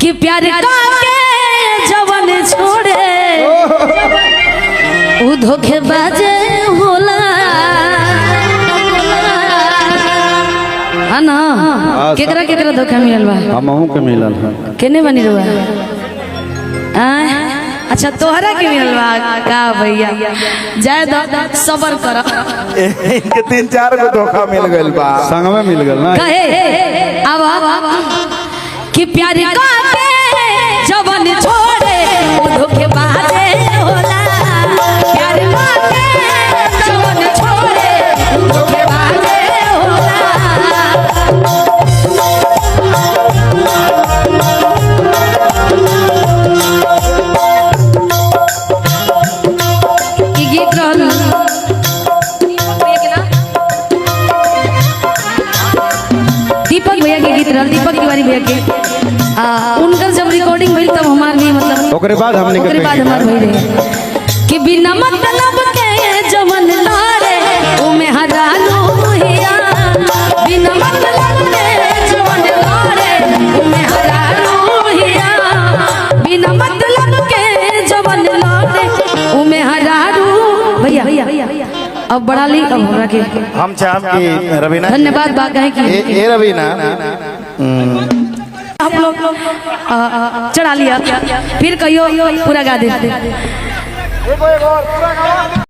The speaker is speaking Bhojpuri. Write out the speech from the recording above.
कि प्यार के जवन छोड़े उ धोखेबाज होला ना। केकरा केकरा धोखा मिलल बा? हमहू के मिलल है। केने बनी रुआ? अच्छा तोहरा के मिलल बा का भैया? जाय दो सबर कर। इनके 3-4 को धोखा मिल गइल बा। संग में मिल गल ना। कहे अब कि प्यार के जवन छोड़े उ धोखेबाज होला। प्यार के जवन छोड़े उ धोखेबाज होला। ई गीत रहल दीपक भैया के गीत रहल, दीपक तिवारी भैया के। उनकर जब रिकॉर्डिंग भइल तब हमार भी मतलब ओकरे बाद हमने ओकरे बाद हमार भइल रहे कि बिना मतलब के जवन लारे उ में हरालो हिया। बिना मतलब के जवन लारे उ में हरालो हिया। बिना मतलब के जवन लारे उ में हरालो भैया। अब बड़ा ली अब हमरा के हम चाहब कि रवीना धन्यवाद बा कहे कि ए रवीना हम लोग चढ़ा लिया फिर कहियो पूरा गा दे।